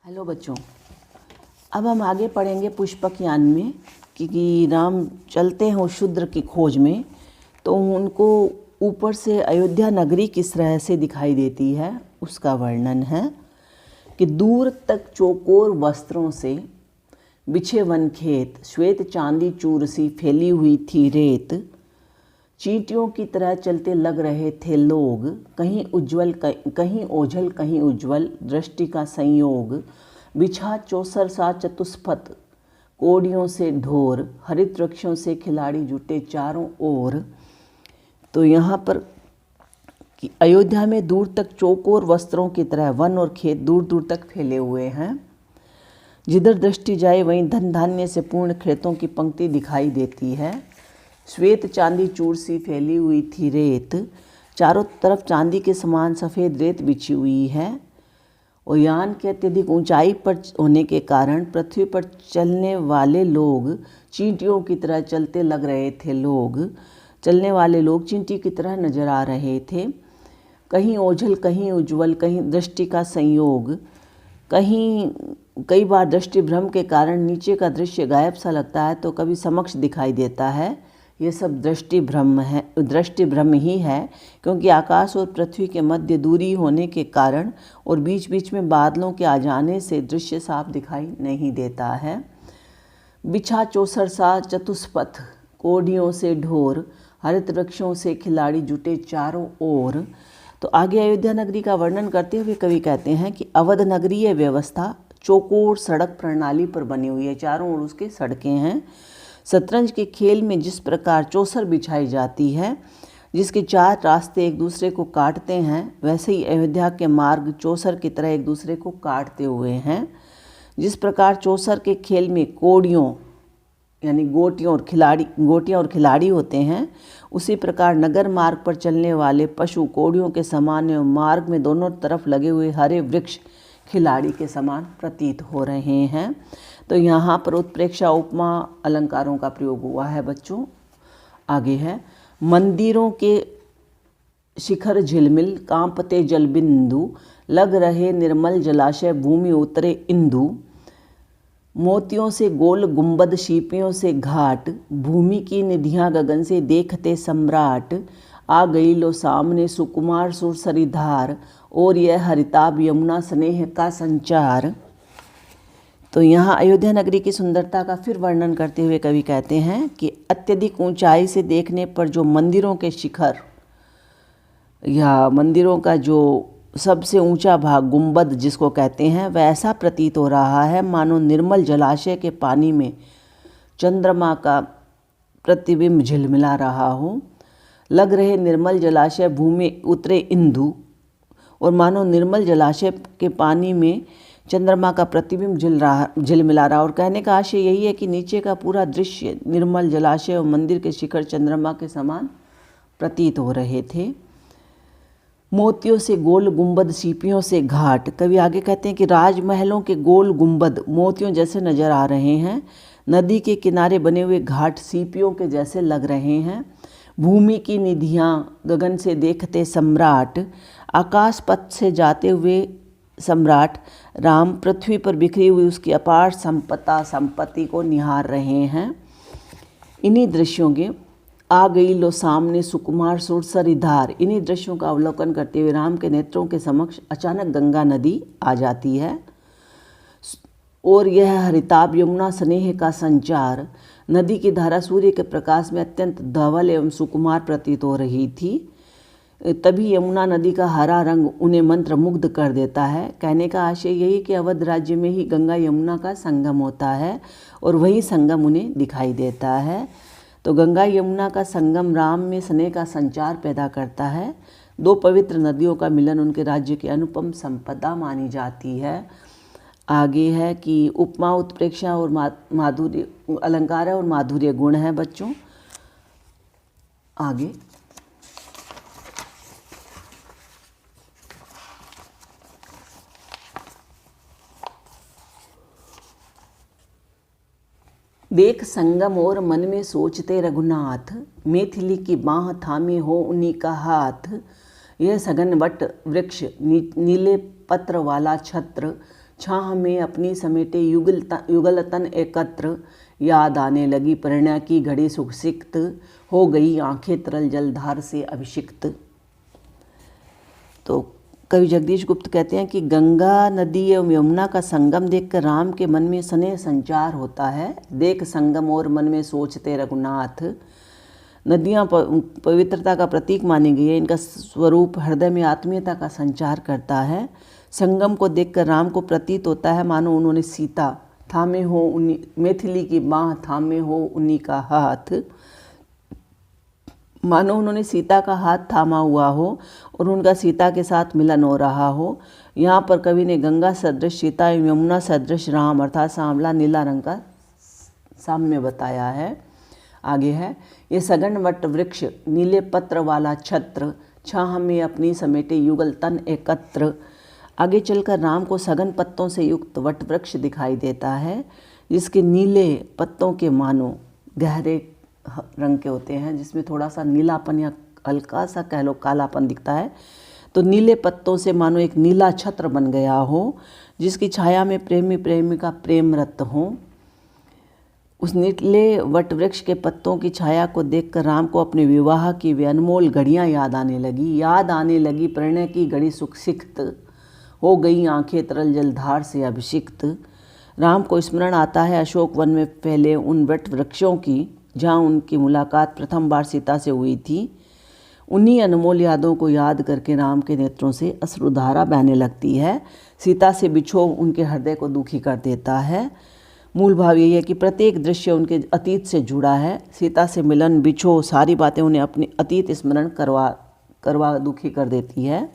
Hello बच्चों, अब हम आगे पढ़ेंगे पुष्पक यान में कि राम चलते हैं उस शूद्र की खोज में। तो उनको ऊपर से अयोध्या नगरी किस तरह से दिखाई देती है उसका वर्णन है कि दूर तक चौकोर वस्त्रों से बिछे वन खेत, श्वेत चांदी चूर सी फैली हुई थी रेत, चींटियों की तरह चलते लग रहे थे लोग, कहीं उज्जवल कहीं ओझल कहीं उज्जवल दृष्टि का संयोग, बिछा चौसर सा चतुष्पथ कोड़ियों से ढोर, हरित वृक्षों से खिलाड़ी जुटे चारों ओर। तो यहाँ पर कि अयोध्या में दूर तक चौकोर वस्त्रों की तरह वन और खेत दूर दूर तक फैले हुए हैं। जिधर दृष्टि जाए वहीं धन धान्य से पूर्ण खेतों की पंक्ति दिखाई देती है। श्वेत चांदी चूर सी फैली हुई थी रेत, चारों तरफ चांदी के समान सफ़ेद रेत बिछी हुई है। और यान के अत्यधिक ऊंचाई पर होने के कारण पृथ्वी पर चलने वाले लोग चींटियों की तरह चलते लग रहे थे। चलने वाले लोग चींटी की तरह नजर आ रहे थे। कहीं ओझल कहीं उज्जवल कहीं दृष्टि का संयोग, कई बार दृष्टि भ्रम के कारण नीचे का दृश्य गायब सा लगता है तो कभी समक्ष दिखाई देता है। ये सब दृष्टि भ्रम ही है, क्योंकि आकाश और पृथ्वी के मध्य दूरी होने के कारण और बीच बीच में बादलों के आ जाने से दृश्य साफ दिखाई नहीं देता है। बिछा चौसर सा चतुष्पथ कोड़ियों से ढोर, हरित वृक्षों से खिलाड़ी जुटे चारों ओर। तो आगे अयोध्या नगरी का वर्णन करते हुए कवि कहते हैं कि अवध नगरीय व्यवस्था चौकोर सड़क प्रणाली पर बनी हुई है, चारों ओर उसके सड़कें हैं। शतरंज के खेल में जिस प्रकार चौसर बिछाई जाती है, जिसके चार रास्ते एक दूसरे को काटते हैं, वैसे ही अयोध्या के मार्ग चौसर की तरह एक दूसरे को काटते हुए हैं। जिस प्रकार चौसर के खेल में कोड़ियों यानी गोटियाँ और खिलाड़ी होते हैं, उसी प्रकार नगर मार्ग पर चलने वाले पशु कोड़ियों के समान एवं मार्ग में दोनों तरफ लगे हुए हरे वृक्ष खिलाड़ी के समान प्रतीत हो रहे हैं। तो यहाँ पर उत्प्रेक्षा उपमा अलंकारों का प्रयोग हुआ है बच्चों। आगे है, मंदिरों के शिखर झिलमिल कांपते जलबिंदु, लग रहे निर्मल जलाशय भूमि उतरे इंदु, मोतियों से गोल गुंबद शीपियों से घाट, भूमि की निधियां गगन से देखते सम्राट, आ गई लो सामने सुकुमार सुरसरी धार, और यह हरिताभ यमुना स्नेह का संचार। तो यहाँ अयोध्या नगरी की सुंदरता का फिर वर्णन करते हुए कवि कहते हैं कि अत्यधिक ऊंचाई से देखने पर जो मंदिरों के शिखर या मंदिरों का जो सबसे ऊंचा भाग गुंबद जिसको कहते हैं, वैसा प्रतीत हो रहा है मानो निर्मल जलाशय के पानी में चंद्रमा का प्रतिबिंब झिलमिला रहा हो। लग रहे निर्मल जलाशय भूमि उतरे इंदु, और मानो निर्मल जलाशय के पानी में चंद्रमा का प्रतिबिंब झिलमिला रहा। और कहने का आशय यही है कि नीचे का पूरा दृश्य निर्मल जलाशय और मंदिर के शिखर चंद्रमा के समान प्रतीत हो रहे थे। मोतियों से गोल गुंबद सीपियों से घाट, कवि आगे कहते हैं कि राजमहलों के गोल गुंबद मोतियों जैसे नजर आ रहे हैं, नदी के किनारे बने हुए घाट सीपियों के जैसे लग रहे हैं। भूमि की निधियां गगन से देखते सम्राट, आकाश पथ से जाते हुए सम्राट राम पृथ्वी पर बिखरी हुई उसकी अपार संपत्ति को निहार रहे हैं। इन्हीं दृश्यों के आ गई लो सामने सुकुमार सुरसरी धार, इन्हीं दृश्यों का अवलोकन करते हुए राम के नेत्रों के समक्ष अचानक गंगा नदी आ जाती है। और यह हरिताभ यमुना स्नेह का संचार, नदी की धारा सूर्य के प्रकाश में अत्यंत धवल एवं सुकुमार प्रतीत हो रही थी। तभी यमुना नदी का हरा रंग उन्हें मंत्र मुग्ध कर देता है। कहने का आशय यही कि अवध राज्य में ही गंगा यमुना का संगम होता है और वही संगम उन्हें दिखाई देता है। तो गंगा यमुना का संगम राम में स्नेह का संचार पैदा करता है। दो पवित्र नदियों का मिलन उनके राज्य की अनुपम संपदा मानी जाती है। आगे है कि उपमा उत्प्रेक्षा और माधुर्य अलंकार है और माधुर्य गुण है बच्चों। आगे देख संगम और मन में सोचते रघुनाथ, मैथिली की बाँह थामे हो उन्हीं का हाथ। यह सघन वट वृक्ष नीले पत्र वाला छत्र, छाह में अपनी समेटे युगलतन एकत्र, याद आने लगी प्रणय की घड़ी सुखसिक्त, हो गई आंखें तरल जलधार से अभिषिक्त। तो कवि जगदीश गुप्त कहते हैं कि गंगा नदी एवं यमुना का संगम देखकर राम के मन में स्नेह संचार होता है। देख संगम और मन में सोचते रघुनाथ। नदियाँ पवित्रता का प्रतीक मानी गई है। इनका स्वरूप हृदय में आत्मीयता का संचार करता है। संगम को देखकर राम को प्रतीत होता है मानो उन्होंने सीता थामे हो उन्हीं, मैथिली की बाँह थामे हो उन्हीं का हाथ, मानो उन्होंने सीता का हाथ थामा हुआ हो और उनका सीता के साथ मिलन हो रहा हो। यहाँ पर कवि ने गंगा सदृश सीता एवं यमुना सदृश राम अर्थात सांवला नीला रंग का साम्य बताया है। आगे है, ये सघन वट वृक्ष नीले पत्र वाला छत्र, छाह में अपनी समेटे युगल तन एकत्र। आगे चलकर राम को सघन पत्तों से युक्त वट वृक्ष दिखाई देता है, जिसके नीले पत्तों के मानो गहरे रंग के होते हैं, जिसमें थोड़ा सा नीलापन या हल्का सा कह लो कालापन दिखता है। तो नीले पत्तों से मानो एक नीला छत्र बन गया हो, जिसकी छाया में प्रेमी प्रेमिका प्रेमरत हो। उस नीले वट वृक्ष के पत्तों की छाया को देखकर राम को अपने विवाह की वे अनमोल घड़ियाँ याद आने लगी प्रणय की घड़ी सुखसिक्त, हो गई आंखें तरल जलधार से अभिषिक्त। राम को स्मरण आता है अशोक वन में फैले उन वट वृक्षों की, जहाँ उनकी मुलाकात प्रथम बार सीता से हुई थी। उन्हीं अनमोल यादों को याद करके राम के नेत्रों से अश्रुधारा बहने लगती है। सीता से बिछोह उनके हृदय को दुखी कर देता है। मूल भाव यही है कि प्रत्येक दृश्य उनके अतीत से जुड़ा है। सीता से मिलन, बिछोह, सारी बातें उन्हें अपनी अतीत स्मरण करवा दुखी कर देती है।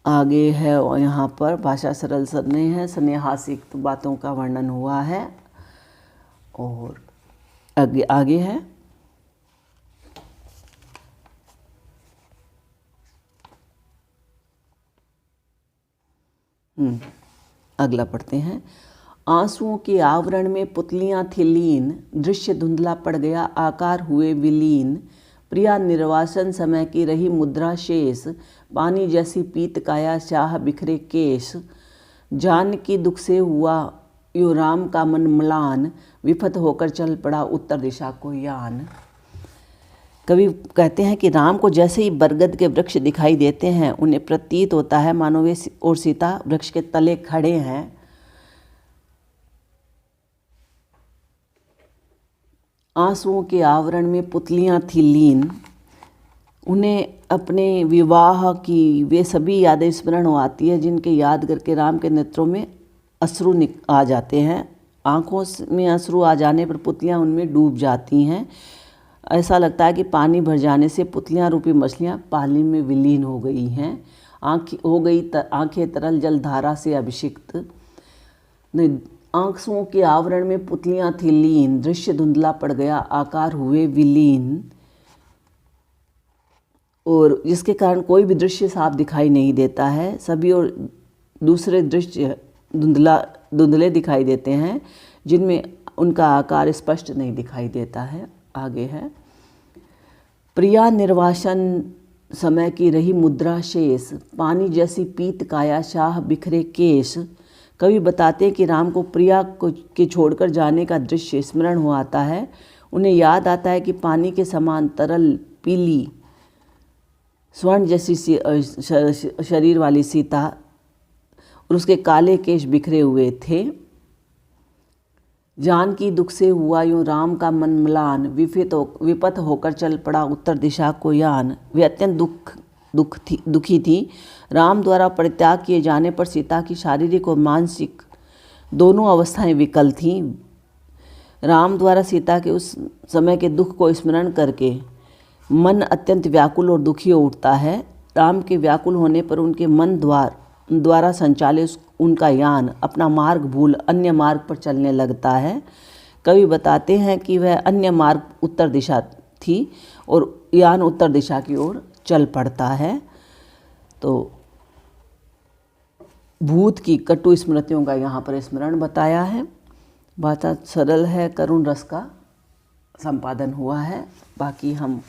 आगे है और यहाँ पर भाषा सरल स्नेह है, स्नेहासिक बातों का वर्णन हुआ है। और आगे है, अगला पढ़ते हैं। आंसुओं के आवरण में पुतलियां थी लीन, दृश्य धुंधला पड़ गया आकार हुए विलीन। प्रिया निर्वासन समय की रही मुद्रा शेष, पानी जैसी पीत काया चाह बिखरे केश। जानकी दुख से हुआ यो राम का मन म्लान, विफत होकर चल पड़ा उत्तर दिशा को यान। कवि कहते हैं कि राम को जैसे ही बरगद के वृक्ष दिखाई देते हैं, उन्हें प्रतीत होता है मानो वे और सीता वृक्ष के तले खड़े हैं। आंसुओं के आवरण में पुतलियां थी लीन, उन्हें अपने विवाह की वे सभी यादें स्मरण हो आती है, जिनके याद करके राम के नेत्रों में अश्रु आ जाते हैं। आँखों में अश्रु आ जाने पर पुतलियां उनमें डूब जाती हैं। ऐसा लगता है कि पानी भर जाने से पुतलियां रूपी मछलियां पानी में विलीन हो गई हैं। आंखें तरल जलधारा से अभिषिक्त। आंसुओं के आवरण में पुतलियां थी लीन, दृश्य धुंधला पड़ गया आकार हुए विलीन। और जिसके कारण कोई भी दृश्य साफ दिखाई नहीं देता है, सभी और दूसरे दृश्य धुंधले दिखाई देते हैं, जिनमें उनका आकार स्पष्ट नहीं दिखाई देता है। आगे है, प्रिया निर्वासन समय की रही मुद्रा शेष, पानी जैसी पीत काया शाह बिखरे केश। कवि बताते हैं कि राम को प्रिया के छोड़कर जाने का दृश्य स्मरण हो आता है। उन्हें याद आता है कि पानी के समान तरल पीली स्वर्ण जैसी शरीर वाली सीता और उसके काले केश बिखरे हुए थे। जानकी दुख से हुआ यूँ राम का मन म्लान, विपत होकर चल पड़ा उत्तर दिशा को यान। वे अत्यंत दुखी थी। राम द्वारा परित्याग किए जाने पर सीता की शारीरिक और मानसिक दोनों अवस्थाएं विकल थीं। राम द्वारा सीता के उस समय के दुख को स्मरण करके मन अत्यंत व्याकुल और दुखी हो उठता है। राम के व्याकुल होने पर उनके मन द्वारा संचालित उनका यान अपना मार्ग भूल अन्य मार्ग पर चलने लगता है। कवि बताते हैं कि वह अन्य मार्ग उत्तर दिशा थी और यान उत्तर दिशा की ओर चल पड़ता है। तो भूत की कटु स्मृतियों का यहाँ पर स्मरण बताया है। भाषा सरल है, करुण रस का संपादन हुआ है। बाकी हम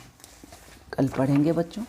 कल पढ़ेंगे बच्चों।